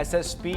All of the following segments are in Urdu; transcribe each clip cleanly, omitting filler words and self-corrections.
SSP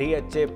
DHA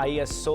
ISO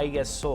ISO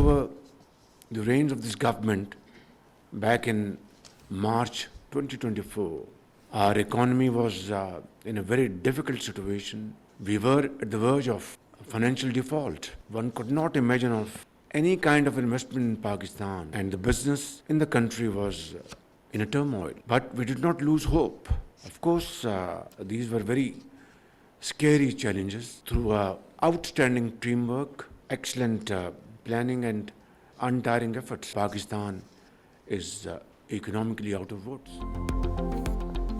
Over the reins of this government back in March 2024, our economy was in a very difficult situation. We were at the verge of financial default. One could not imagine of any kind of investment in Pakistan, and the business in the country was in a turmoil. But we did not lose hope. Of course, these were very scary challenges. Through outstanding teamwork, excellent planning and untiring efforts, Pakistan is economically out of woods.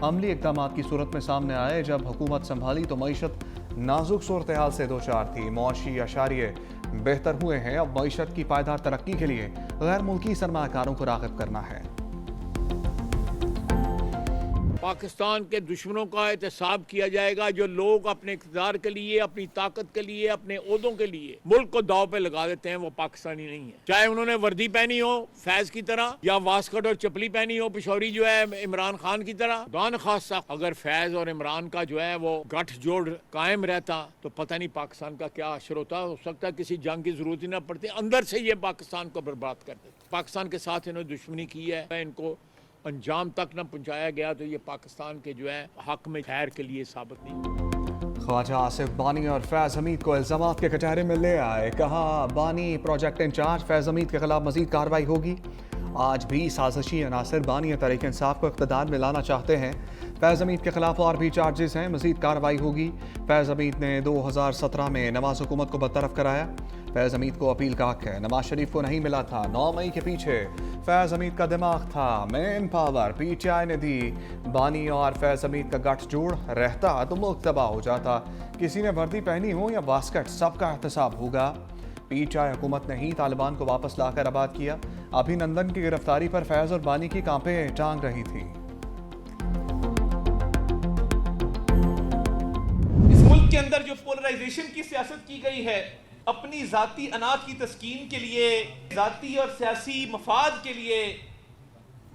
عملی اقدامات کی صورت میں سامنے آئے۔ جب حکومت سنبھالی تو معیشت نازک صورتحال سے دوچار تھی، معاشی اشاریے بہتر ہوئے ہیں۔ اب معیشت کی پائیدار ترقی کے لیے غیر ملکی سرمایہ کاروں کو راغب کرنا ہے۔ پاکستان کے دشمنوں کا احتساب کیا جائے گا جو لوگ اپنے اقتدار کے لیے، اپنی طاقت کے لیے، اپنے عہدوں کے لیے ملک کو داؤ پہ لگا دیتے ہیں، وہ پاکستانی نہیں ہے۔ چاہے انہوں نے وردی پہنی ہو فیض کی طرح یا واسکٹ اور چپلی پہنی ہو پشوری جو ہے عمران خان کی طرح، خدا نخواستہ اگر فیض اور عمران کا جو ہے وہ گٹھ جوڑ قائم رہتا تو پتہ نہیں پاکستان کا کیا حشر ہوتا۔ ہو سکتا ہے کسی جنگ کی ضرورت ہی نہ پڑتی، اندر سے یہ پاکستان کو برباد کر دیتے۔ پاکستان کے ساتھ انہوں نے دشمنی کی ہے، ان کو انجام تک نہ پہنچایا گیا تو یہ پاکستان کے جو ہے حق میں خیر کے لیے ثابت نہیں۔ خواجہ آصف بانی اور فیض حمید کو الزامات کے کٹہرے میں لے آئے، کہا بانی پروجیکٹ انچارج، فیض حمید کے خلاف مزید کارروائی ہوگی۔ آج بھی سازشی عناصر بانی اور تحریک انصاف کو اقتدار میں لانا چاہتے ہیں۔ فیض حمید کے خلاف اور بھی چارجز ہیں، مزید کارروائی ہوگی۔ فیض حمید نے 2017 میں نواز حکومت کو برطرف کرایا۔ فیض حمید کو اپیل کا حق ہے، نواز شریف کو نہیں ملا تھا۔ 9 مئی کے پیچھے فیض حمید کا دماغ تھا، man power P T I نے دی۔ بانی اور فیض حمید کا گٹھ جوڑ رہتا تو ملک تباہ ہو جاتا۔ کسی نے وردی پہنی ہو یا واسکٹ، سب کا احتساب ہوگا۔ پی ٹی آئی حکومت نے ہی طالبان کو واپس لا کر آباد کیا۔ ابھینندن کی گرفتاری پر فیض اور بانی کی کانپیں ٹانگ رہی تھی۔ اس ملک کے اندر جو پولرائزیشن کی سیاست کی گئی ہے، اپنی ذاتی اناج کی تسکین کے لیے، ذاتی اور سیاسی مفاد کے لیے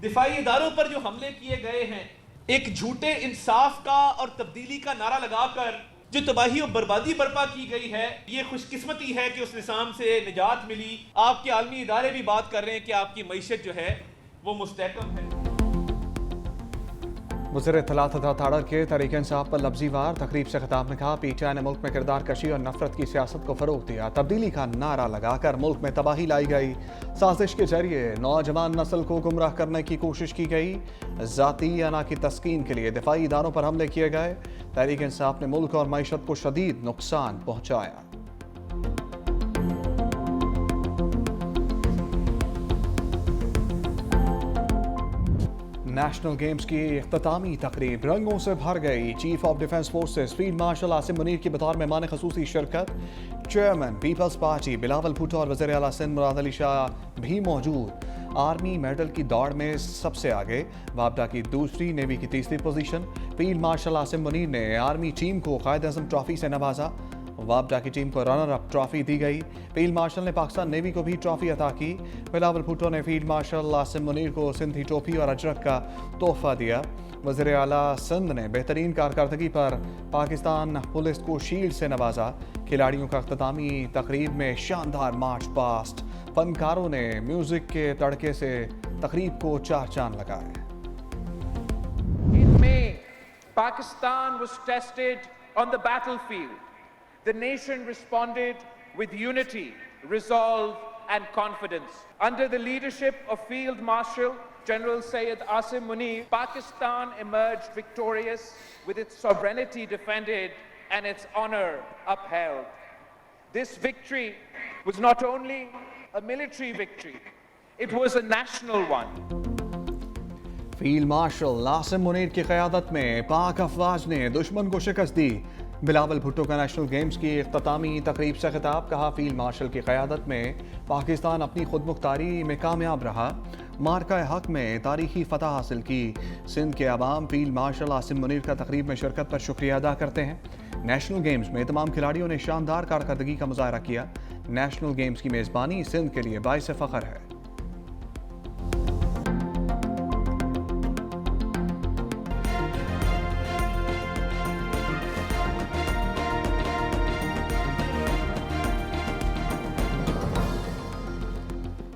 دفاعی اداروں پر جو حملے کیے گئے ہیں، ایک جھوٹے انصاف کا اور تبدیلی کا نعرہ لگا کر جو تباہی و بربادی برپا کی گئی ہے، یہ خوش قسمتی ہے کہ اس نظام سے نجات ملی۔ آپ کے عالمی ادارے بھی بات کر رہے ہیں کہ آپ کی معیشت جو ہے وہ مستحکم ہے۔ وزیر اطلاعات تھاڑر کے تحریک انصاف پر لفظی وار تقریب سے خطاب میں کہا، پی ٹی آئی نے ملک میں کردار کشی اور نفرت کی سیاست کو فروغ دیا۔ تبدیلی کا نعرہ لگا کر ملک میں تباہی لائی گئی۔ سازش کے ذریعے نوجوان نسل کو گمراہ کرنے کی کوشش کی گئی۔ ذاتی انا کی تسکین کے لیے دفاعی اداروں پر حملے کیے گئے۔ تحریک انصاف نے ملک اور معیشت کو شدید نقصان پہنچایا۔ نیشنل گیمز کی اختتامی تقریب رنگوں سے بھر گئی۔ Chief of defence forces field marshal Asim Munir کی بطور مہمان خصوصی شرکت۔ Chairman Peoples Party Bilawal Bhutto اور وزیر اعلیٰ سندھ مراد علی شاہ بھی موجود۔ آرمی میڈل کی دوڑ میں سب سے آگے، وابڈا کی دوسری، نیوی کی تیسری position. Field marshal Asim Munir نے آرمی ٹیم کو قائد اعظم ٹرافی سے نوازا۔ وابڈا کی ٹیم کو رنر اپ ٹرافی دی گئی۔ فیلڈ مارشل نے پاکستان نیوی کو بھی ٹرافی عطا کی۔ بلاول بھٹو نے فیلڈ مارشل عاصم منیر کو سندھی ٹوپی اور اجرک کا تحفہ دیا۔ وزیر اعلیٰ سندھ نے بہترین کارکردگی پر پاکستان پولیس کو شیلڈ سے نوازا۔ کھلاڑیوں کا اختتامی تقریب میں شاندار مارچ پاسٹ، فنکاروں نے میوزک کے تڑکے سے تقریب کو چار چاند لگائے۔ In May, Pakistan was tested on the battlefield. The nation responded with unity, resolve, and confidence. Under the leadership of Field Marshal General Syed Asim Munir, Pakistan emerged victorious with its sovereignty defended and its honor upheld. This victory was not only a military victory, it was a national one. Field marshal Asim Munir کی قیادت میں پاک افواج نے دشمن کو شکست دی۔ بلاول بھٹو کا نیشنل گیمز کی اختتامی تقریب سے خطاب، کہا فیلڈ مارشل کی قیادت میں پاکستان اپنی خود مختاری میں کامیاب رہا، مارکہ حق میں تاریخی فتح حاصل کی۔ سندھ کے عوام فیلڈ مارشل عاصم منیر کا تقریب میں شرکت پر شکریہ ادا کرتے ہیں۔ نیشنل گیمز میں تمام کھلاڑیوں نے شاندار کارکردگی کا مظاہرہ کیا۔ نیشنل گیمز کی میزبانی سندھ کے لیے باعث فخر ہے۔